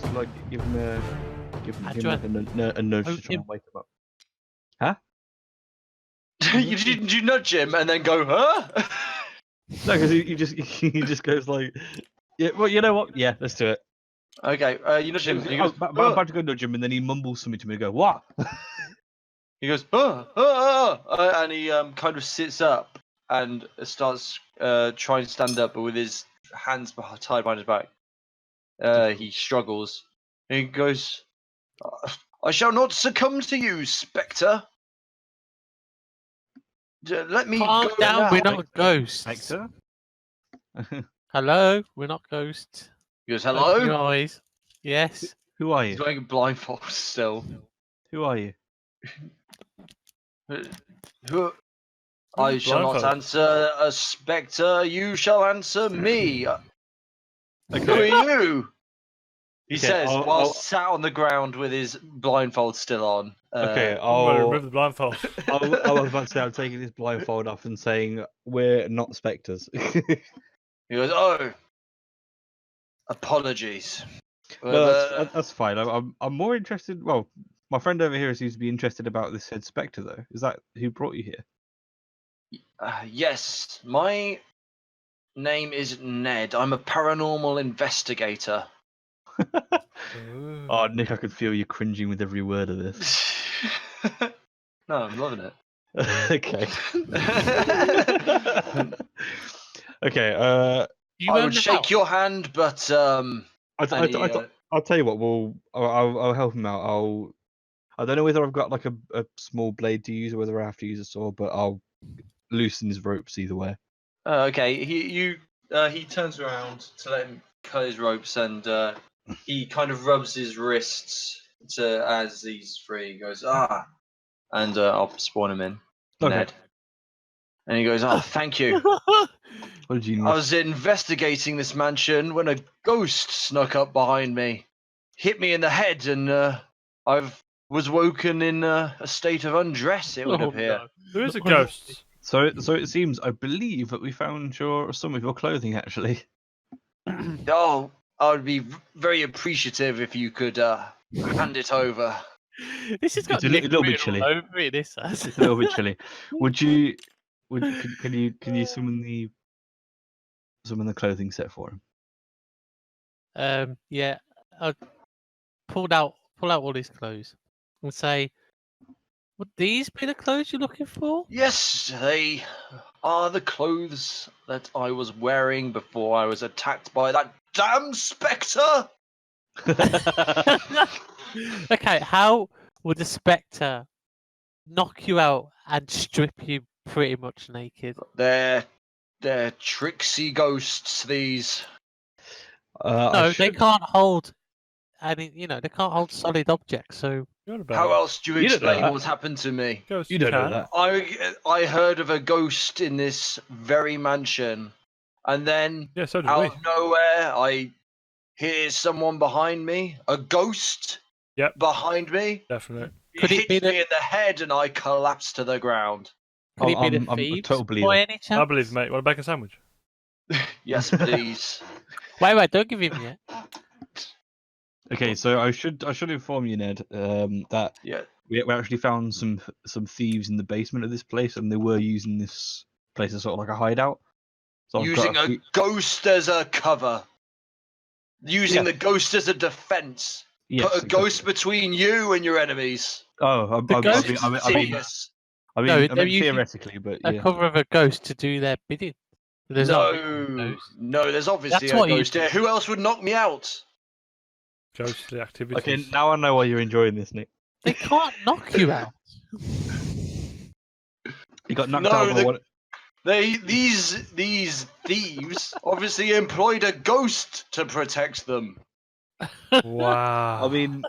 just like give him a nudge to try and wake him up. Huh? Did you nudge him and then go, huh? No, because he just goes like, yeah. Well, you know what? Yeah, let's do it. Okay, you nudge him. He goes, I'm about to go nudge him, and then he mumbles something to me and go, what? He goes, and he kind of sits up and starts trying to stand up, but with his hands tied behind his back. He struggles. He goes, I shall not succumb to you, Spectre. Let me Calm go down, now. we're not ghosts. Hector? Hello, we're not ghosts. He goes, Open your hello? eyes. Yes. Who are He's you? wearing a blindfold still. Who are you? Who? I shall not answer a Spectre. You shall answer me. Who are you? He says, while sat on the ground with his blindfold still on. Okay, remove the blindfold. I was about to say I'm taking this blindfold off and saying we're not specters. He goes, oh, apologies. No, that's fine. I'm more interested. Well, my friend over here seems to be interested about this head spectre, though. Is that who brought you here? Yes, my name is Ned. I'm a paranormal investigator. Oh, Nick, I could feel you cringing with every word of this. No, I'm loving it. Okay. Okay. I would shake your hand, but I'll tell you what. I'll help him out. I don't know whether I've got like a small blade to use or whether I have to use a sword, but I'll loosen his ropes either way. Okay. He turns around to let him cut his ropes, and he kind of rubs his wrists as he's free. He goes, and I'll spawn him in, Okay. Ned. And he goes, thank you. What did you I was investigating this mansion when a ghost snuck up behind me, hit me in the head, and I was woken in a state of undress, it would appear. No. There is a ghost. So it seems, I believe that we found some of your clothing actually. Oh, I would be very appreciative if you could hand it over. This has got It's a little bit chilly. all over it. This has. It's a little bit chilly. Can you summon the clothing set for him? Yeah. I pull out all his clothes and say, "Would these be the clothes you're looking for?" Yes, they are the clothes that I was wearing before I was attacked by that damn spectre. Okay, how would the spectre knock you out and strip you pretty much naked? They're tricksy ghosts, these. No, they can't hold any. They can't hold solid objects. So How else do you You don't know explain that. what's happened to me? Ghost You don't know can. that. I heard of a ghost in this very mansion, and then Yeah, so did out we. of nowhere I hear someone behind me, a ghost. Yep. Behind me. Definitely. Could it hit be me in the head, and I collapsed to the ground. could it be the I'm a thieves total believer. by any chance? I believe, mate. Want a bacon sandwich? Yes, please. Wait, don't give him yet. Okay, so I should inform you, Ned, that Yeah. we actually found some thieves in the basement of this place, and they were using this place as sort of like a hideout. So I've Using got a ghost as a cover. Using the ghost as a defense. Yes, Put a ghost between you and your enemies. Oh, The ghost? Serious. I No, mean they're using theoretically, but A yeah. cover of a ghost to do their bidding. There's not really a ghost. No, there's obviously That's a what you- ghost here. Who else would knock me out? Ghostly activities. Okay, now I know why you're enjoying this, Nick. They can't knock you out. You got knocked No, out by one. These thieves obviously employed a ghost to protect them. Wow. I mean,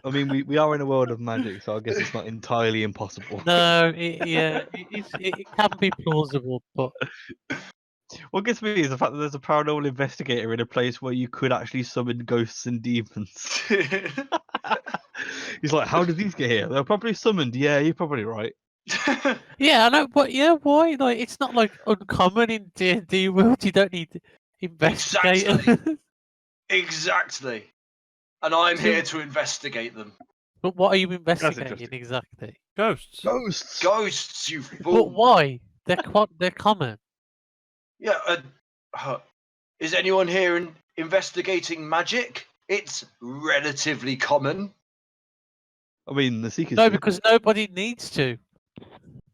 we are in a world of magic, so I guess it's not entirely impossible. No, it can be plausible, but What gets me is the fact that there's a paranormal investigator in a place where you could actually summon ghosts and demons. He's like, how did these get here? They're probably summoned. Yeah, you're probably right. yeah, I know. But yeah, why? Like, it's not like uncommon in D&D world. You don't need investigators. Exactly. and I'm here to investigate them. But what are you investigating interesting. exactly? Ghosts. Ghosts. Ghosts, you But fool! why? They're common. Yeah. Is anyone here investigating magic? It's relatively common. I mean, the Seekers. No, do. because nobody needs to.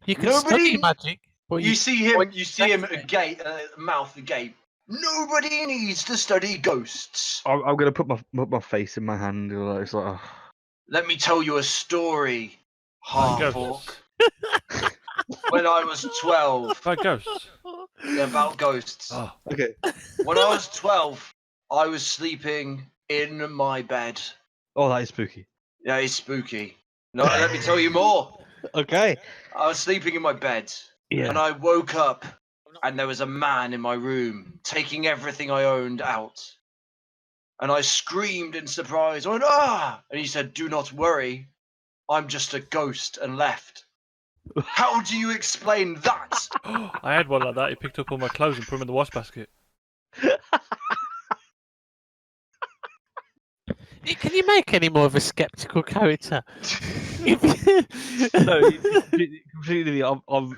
You can Nobody- study magic, but You see him. when You see him investigate- mouth agape. Nobody needs to study ghosts. I'm gonna put my face in my hand. It's like, Let me tell you a story, About half orc. ghosts. When I was 12, About ghosts. about ghosts. Oh, okay. When I was 12, I was sleeping in my bed. Oh, that is spooky. Yeah, it's spooky. No, let me tell you more. Okay. I was sleeping in my bed, Yeah. and I woke up, and there was a man in my room taking everything I owned out. And I screamed in surprise. I went, ah! And he said, "Do not worry, I'm just a ghost," and left. How do you explain that? I had one like that. He picked up all my clothes and put them in the wash basket. Can you make any more of a skeptical character? No, completely.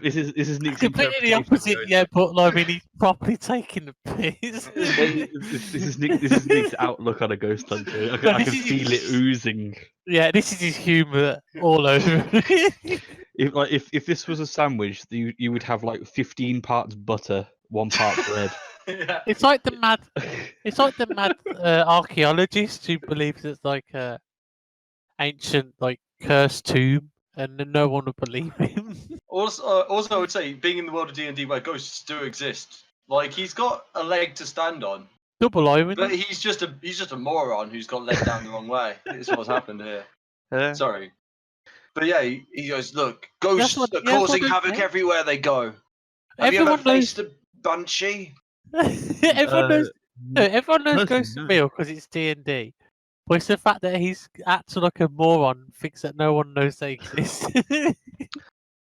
This is Nick's Completely interpretation the of opposite, ghosts. yeah, but I mean, he's properly taking the piss. This is Nick's outlook on a ghost hunter. I can this is- feel it oozing. Yeah, this is his humour all over. If this was a sandwich, you would have like 15 parts butter, 1 part bread. Yeah. It's like the mad archaeologist who believes it's like a ancient like cursed tomb, and then no one would believe him. Also, I would say, being in the world of D&D where ghosts do exist, like he's got a leg to stand on, Double irony. but he's just a moron who's got led down the wrong way. It's what's happened here. Sorry, but yeah, he goes, look, ghosts what- are that's what causing they havoc say. everywhere they go. Have you ever Everyone knows. faced a banshee? Everyone knows. No, everyone knows personally, Ghost no. of Meal because it's D&D. But it's the fact that he's acting like a moron, thinks that no one knows they exist.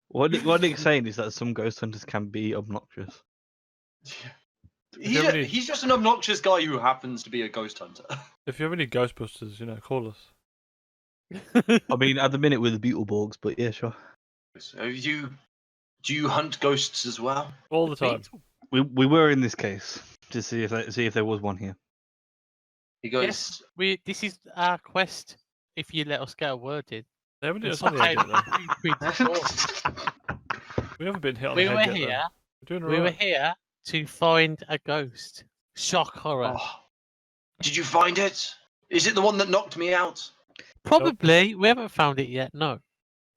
What Nick's saying is that some ghost hunters can be obnoxious. He's just an obnoxious guy who happens to be a ghost hunter. If you have any Ghostbusters, call us. I mean, at the minute we're the Beetleborgs, but yeah, sure. Do you hunt ghosts as well? All the time. We were in this case to see if there was one here. He goes, Yes, this is our quest. If you let us get a word in. They haven't hit It's us on the head like yet, though. We haven't been hit on we the were head yet, here. though. We're doing We were alright. here to find a ghost. Shock horror. oh, did you find it? Is it the one that knocked me out? Probably. We haven't found it yet. No.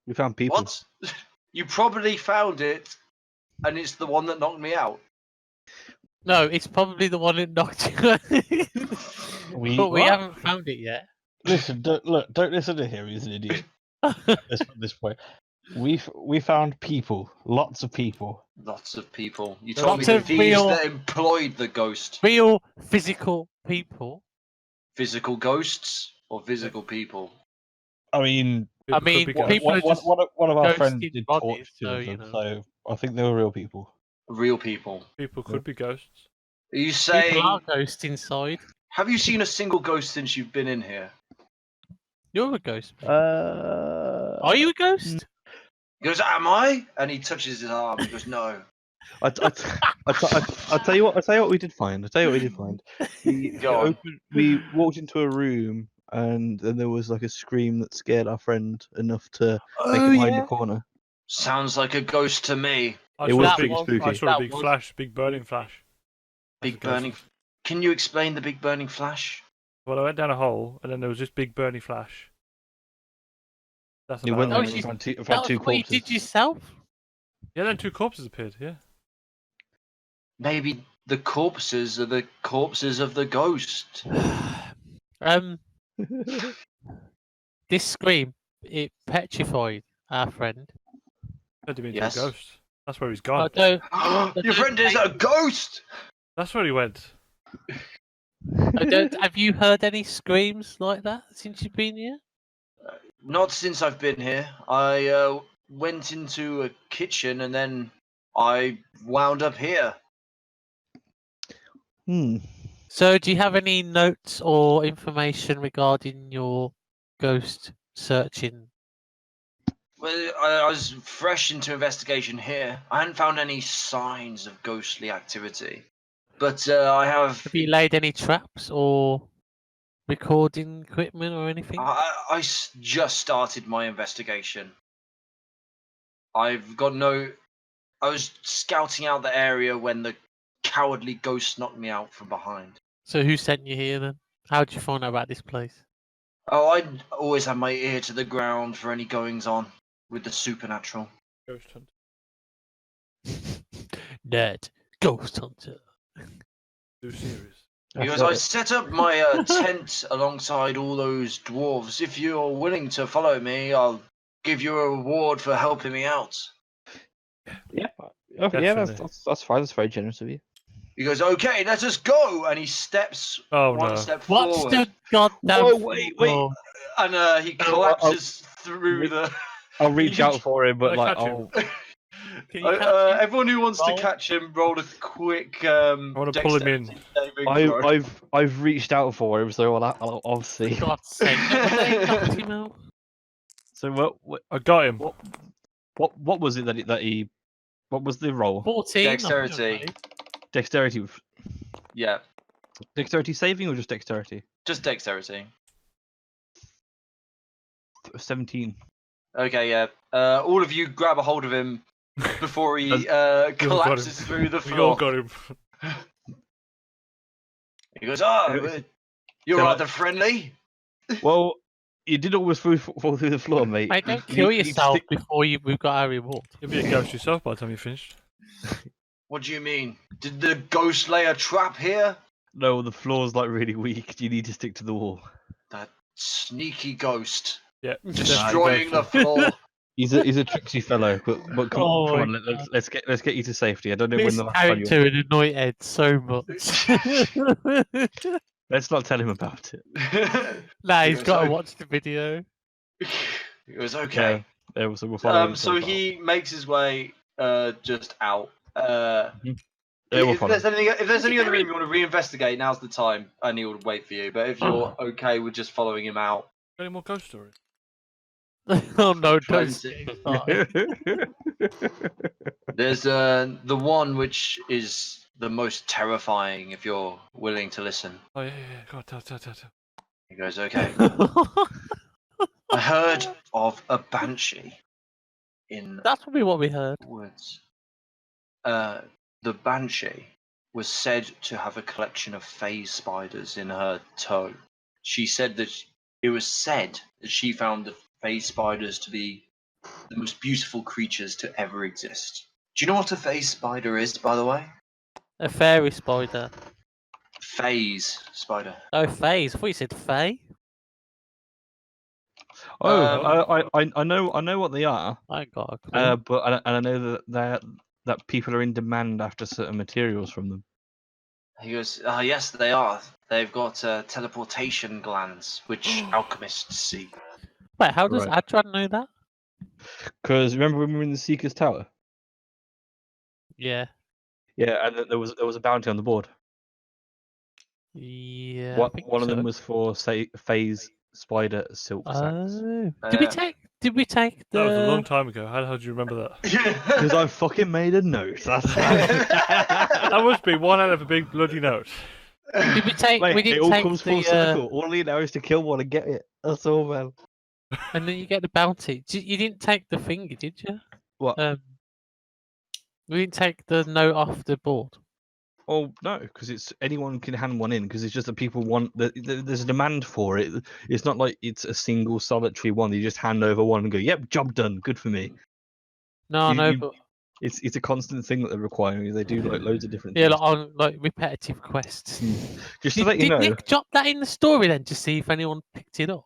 We found people. What? You probably found it, and it's the one that knocked me out. No, it's probably the one that knocked you. But we what? haven't found it yet. Listen, don't listen to him. He's an idiot. At this point, we found people, lots of people. Lots of people. You Lots told me of the thieves real- that employed the ghost. Real physical people. Physical ghosts or physical people? I mean, People could mean, be people ghosts. are just one of our ghosted friends did bodies, torch two so, of you them, know. so I think they were real people. Real people. People could be ghosts. Are you People saying? are ghosts inside. Have you seen a single ghost since you've been in here? You're a ghost. mate. Are Are you a ghost? He goes, "Am I?" And he touches his arm. He goes, "No." I'll tell you what we did find. Go on. We walked into a room and then there was like a scream that scared our friend enough to make him hide in the corner. Sounds like a ghost to me. I It saw was a pretty big, spooky. I saw a That big was- flash, big burning flash. That's Big a ghost. burning. Can you explain the big burning flash? Well, I went down a hole, and then there was this big burning flash. That's You about went it. there Oh, and you she's- found two That was what you corpses. did yourself? Yeah, then 2 corpses appeared, yeah. Maybe the corpses are the corpses of the ghost. This scream, it petrified our friend. Said him into Yes. a ghost. That's where he's I gone. don't, Your friend is a ghost. That's where he went. have you heard any screams like that since you've been here? Not since I've been here. I went into a kitchen and then I wound up here. So, do you have any notes or information regarding your ghost searching? Well, I was fresh into investigation here. I hadn't found any signs of ghostly activity. But I have... Have you laid any traps or recording equipment or anything? I just started my investigation. I've got no... I was scouting out the area when the cowardly ghost knocked me out from behind. So, who sent you here then? How did you find out about this place? Oh, I'd always have my ear to the ground for any goings-on with the supernatural. Ghost hunt. Nerd, ghost hunter. Too serious. Because I set up my tent alongside all those dwarves. If you're willing to follow me, I'll give you a reward for helping me out. Yeah, Definitely. that's fine. That's very generous of you. He goes, okay, let us go, and he steps one step What's forward. the goddamn? Oh, wait. Oh, And he collapses through the... I'll reach out for him, but like, catch him? can you catch him? everyone who wants Roll. to catch him, roll a quick. I want to pull him in. I've reached out for him, so I'll see. For God's sake! They knocked him out. So what I got him. what was it that he what was the roll? 14. Dexterity. Dexterity. Yeah, Dexterity saving or just dexterity? just dexterity. 17. Okay, yeah. All of you grab a hold of him before he collapses through the We all floor. got him. He goes, "Oh, you're So, rather friendly." Well, you did almost fall through the floor, mate. Mate, don't You- kill you yourself stick- before we've got our reward. You'll be a ghost yourself by the time you finished. What do you mean? Did the ghost lay a trap here? No, the floor's like really weak. You need to stick to the wall. That sneaky ghost Yeah. destroying the floor. He's a tricksy fellow, but come, Oh come my on, let's get you to safety. I don't know This when the last time you. character would annoy Ed so much. Let's not tell him about it. Nah, He he's goes, got to "Oh." watch the video. It was okay. Yeah, so we'll follow him. So he makes his way just out. Yeah, we'll If follow. there's any other room you want to reinvestigate, now's the time, and he'll wait for you. But if you're okay with just following him out, Any more ghost stories? Oh no, don't Plenty. get started. there's the one which is the most terrifying. If you're willing to listen, Oh yeah. Go on, tell. he goes, "Okay, I heard of a banshee in That's probably what we heard. the woods. The banshee was said to have a collection of phase spiders in her toe. She said that it was said that she found the phase spiders to be the most beautiful creatures to ever exist. Do you know what a phase spider is, by the way? A fairy spider. Phase spider. Oh, phase. I thought you said fae. I know what they are. I got a clue. But I know that people are in demand after certain materials from them. He goes, yes, they are. They've got teleportation glands, which alchemists see. Wait, how does right. Adran know that? Because remember when we were in the Seeker's Tower? Yeah. Yeah, and there was a bounty on the board. Yeah. One of them was for phase spider silk sacks. Oh. Did we take the? That was a long time ago. How the hell do you remember that? Because I fucking made a note. That's That must be one out of a big bloody note. Did we take? Mate, we didn't it all take comes full the. circle. All I need now is to kill one and get it. That's all, man. And then you get the bounty. You didn't take the thingy, did you? What? We didn't take the note off the board. Oh no, because it's anyone can hand one in. Because it's just that people want. There's a demand for it. It's not like it's a single solitary one. You just hand over one and go, "Yep, job done. Good for me." No, but It's a constant thing that they're requiring. They do like loads of different yeah, things. like on like repetitive quests. Just to let you Did know. Nick drop that in the story then to see if anyone picked it up?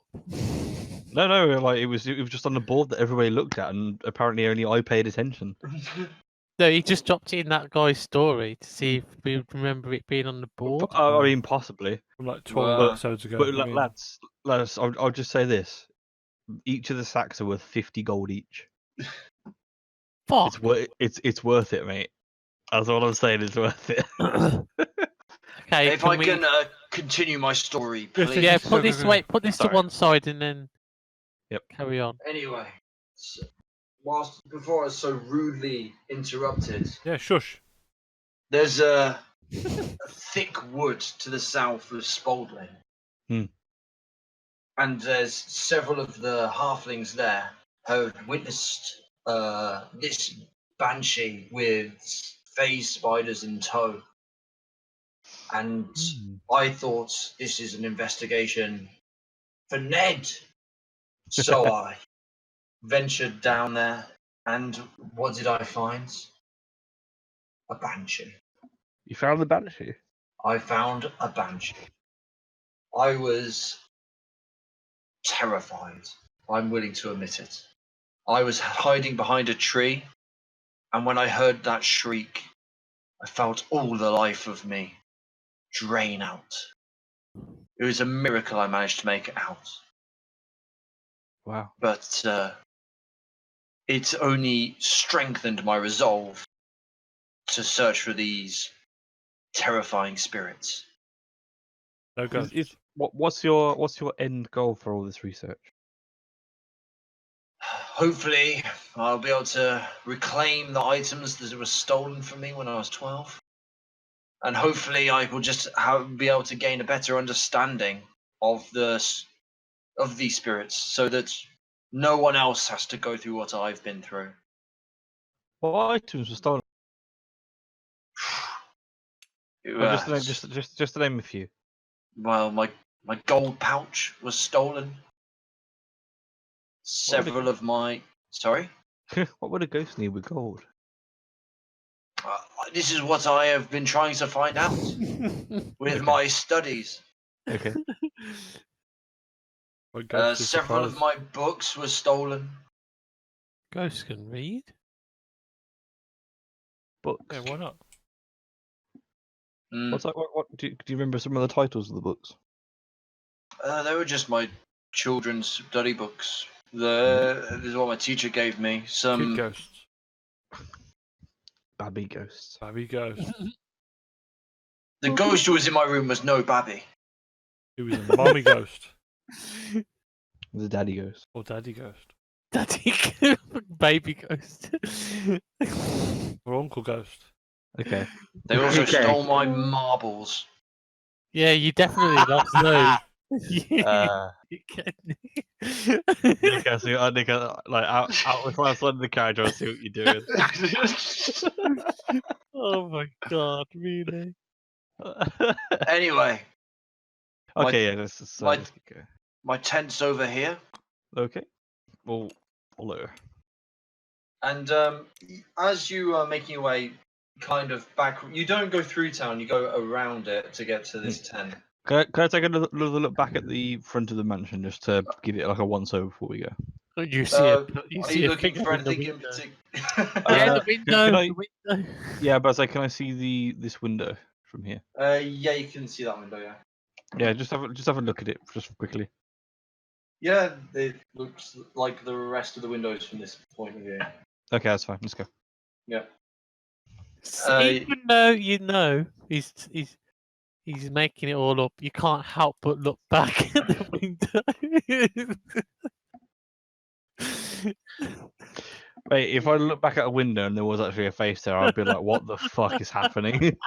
No, like it was just on the board that everybody looked at, and apparently only I paid attention. No, he just dropped it in that guy's story to see if we remember it being on the board. I mean, possibly. From like 12 Well, episodes ago. But I mean, lads, I'll just say this: each of the sacks are worth 50 gold each. Fuck. It's worth it, mate. That's all I'm saying. It's worth it. Okay. If I can continue my story, Yes, please. Yeah, yes, put this away. Put this Sorry. to one side and then. Yep. Carry on. Anyway, before I was so rudely interrupted, Yeah, shush. there's a thick wood to the south of Spalding. Hmm. And there's several of the halflings there have witnessed this banshee with phase spiders in tow. And I thought this is an investigation for Ned. So I ventured down there, and what did I find? A banshee. You found the banshee? I found a banshee. I was terrified. I'm willing to admit it. I was hiding behind a tree, and when I heard that shriek, I felt all the life of me drain out. It was a miracle I managed to make it out. Wow. But it only strengthened my resolve to search for these terrifying spirits. No ghosts. What's your end goal for all this research? Hopefully, I'll be able to reclaim the items that were stolen from me when I was 12. And hopefully I will just be able to gain a better understanding of these spirits so that no one else has to go through what I've been through. What items were stolen? Just to name a few. Well, my gold pouch was stolen. Several of my... Sorry? What would a ghost need with gold? This is what I have been trying to find out with my studies. Okay. Several of my books were stolen. Ghosts can read. Books. Yeah, why not? What's like? What do you remember some of the titles of the books? They were just my children's study books. This is what my teacher gave me. Kid ghosts. Babby ghosts. Babby ghost. The ghost who was in my room was no Babby. He was a mommy ghost. The daddy ghost. Or daddy ghost. Daddy baby ghost. Or uncle ghost. Okay. They also stole my marbles. Yeah, you definitely lost those. Nick, I see. Nick, like out with my son in the carriage. I see what you're doing. Oh my god, really? Anyway. Okay, yeah, let's go. My tent's over here. Okay. We'll follow. And as you are making your way kind of back, you don't go through town, you go around it to get to this tent. Can I take another look back at the front of the mansion just to give it like a once over before we go? You see are you looking for anything in particular? Yeah, the window. the window. Yeah, but like, can I see this window from here? Yeah, you can see that window. Yeah. Yeah, just have a look at it just quickly. Yeah, it looks like the rest of the windows from this point of view. Okay, that's fine. Let's go. Yeah. Even though you know he's making it all up, you can't help but look back at the window. Wait, if I look back at a window and there was actually a face there, I'd be like, "What the fuck is happening?"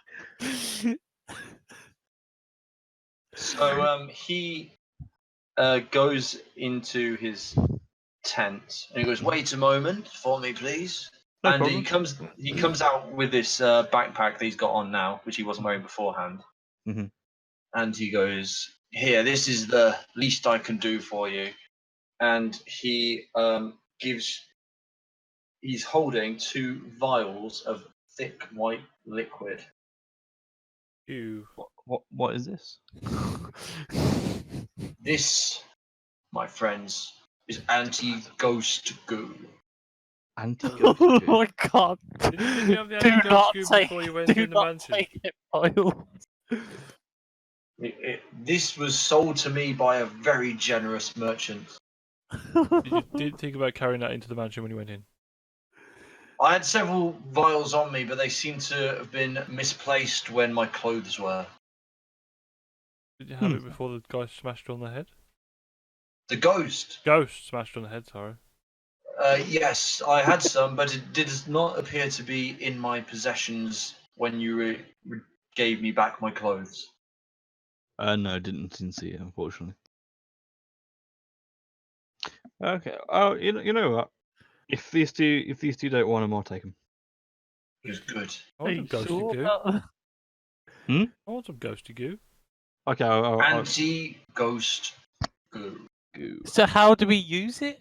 So he goes into his tent and he goes, "Wait a moment for me, please." No and problem. he comes out with this backpack that he's got on now, which he wasn't wearing beforehand. Mm-hmm. And he goes, "Here, this is the least I can do for you." And he he's holding 2 vials of thick white liquid. Ew. What is this? This, my friends, is anti-ghost goo. Anti-ghost Oh goo? my god! Didn't you have the Do anti-ghost not goo take before you went do in the not mansion? take it, Boyle. This was sold to me by a very generous merchant. You didn't think about carrying that into the mansion when you went in? I had several vials on me, but they seem to have been misplaced when my clothes were. Did you have it before the guy smashed you on the head? The ghost. Ghost smashed you on the head, sorry. Yes, I had some, but it did not appear to be in my possessions when you gave me back my clothes. No, didn't see it, unfortunately. Okay. Oh, you know what? If these two don't want them, I'll take them. It was good. I want some ghosty goo. Hmm? I want some ghosty goo. Okay. Anti-ghost goo. So how do we use it?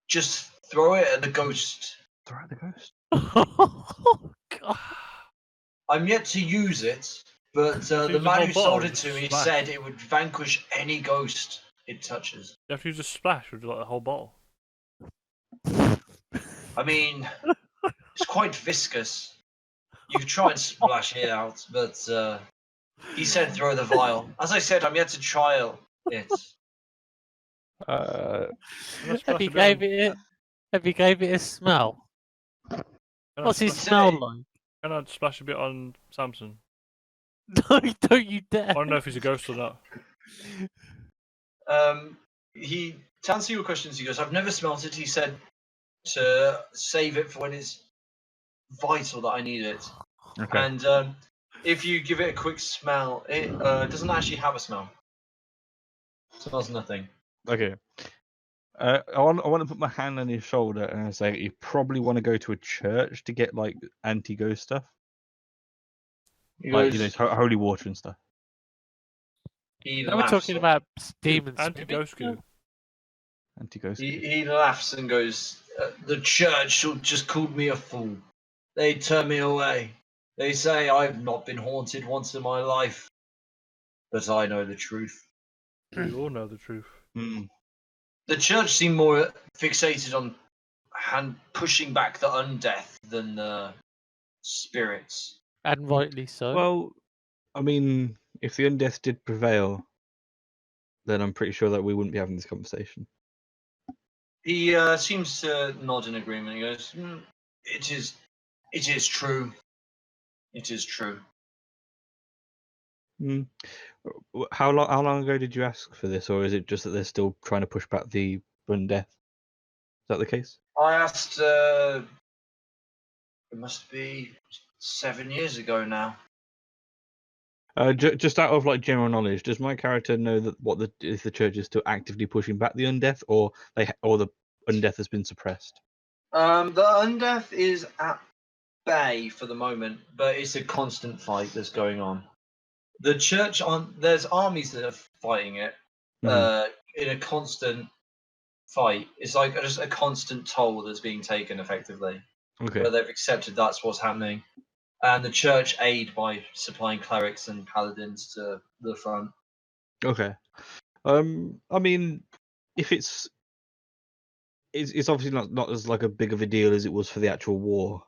Just throw it at the ghost. Throw out the ghost. Oh, God. I'm yet to use it, but the use the man whole who sold bottle, it to just me splash. said it would vanquish any ghost it touches. You have to use a splash with like the whole bottle. I mean, it's quite viscous. You could try and splash it out, but he said throw the vial. As I said, I'm yet to trial it. Uh, Let's Have splash you a bit gave it a smell? Can I What's it splash- smell like? Can I splash a bit on Samson? No, don't you dare. I don't know if he's a ghost or not. To answer your questions, he goes, I've never smelt it. He said to save it for when it's vital that I need it. okay. And if you give it a quick smell, it doesn't actually have a smell. It smells nothing. Okay. I want to put my hand on his shoulder and say you probably want to go to a church to get like anti-ghost stuff, He like goes, holy water and stuff. he Now we're laughs. talking about demons. Anti-ghost goo. Anti-ghost. He laughs and goes, the church just called me a fool. They turn me away. They say I've not been haunted once in my life. But I know the truth. We all know the truth. Mm. The church seem more fixated on pushing back the undeath than the spirits. And rightly so. Well, I mean, if the undeath did prevail, then I'm pretty sure that we wouldn't be having this conversation. He seems to nod in agreement. He goes, it is true. It is true. Mm. How long ago did you ask for this, or is it just that they're still trying to push back the undeath? Is that the case? I asked, it must be 7 years ago now. Just out of like general knowledge, does my character know that if the church is still actively pushing back the undeath, or the undeath has been suppressed? The undeath is at bay for the moment, but it's a constant fight that's going on. The church there's armies that are fighting it in a constant fight. It's like just a constant toll that's being taken effectively. Okay. Where they've accepted that's what's happening. And the church aid by supplying clerics and paladins to the front. Okay. I mean, if it's obviously not as like a big of a deal as it was for the actual war.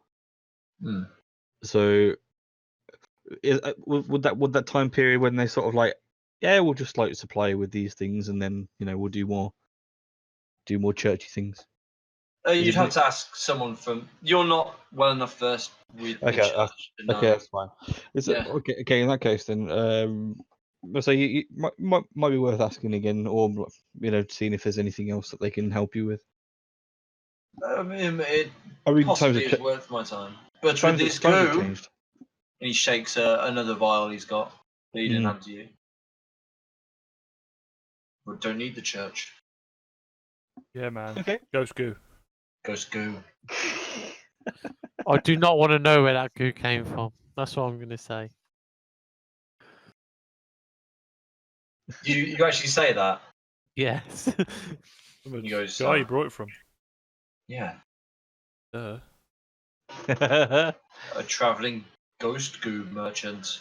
So, would that time period when they sort of like, yeah, we'll just like supply with these things, and then we'll do more churchy things. You'd have to ask someone from. You're not well enough versed with the church. Okay, that's fine. Okay. In that case, then, so you might be worth asking again, or seeing if there's anything else that they can help you with. I mean, it Times possibly have is worth my time. But with times this have goo, changed. and he shakes another vial he's got that he didn't hand to you. We don't need the church. Yeah, man. Okay. Ghost goo. Ghost goo. I do not want to know where that goo came from. That's what I'm going to say. You actually say that? Yes. He goes, Guy you brought it from. yeah. Sounds A travelling ghost goo merchant.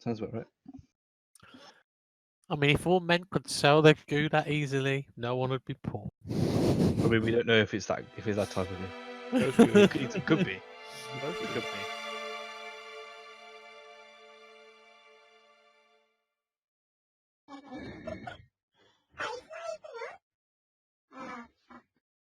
about right. I mean, if all men could sell their goo that easily, no one would be poor. I mean, we don't know if it's that type of thing. Ghost goo. It could be. Ghost It goo. could be.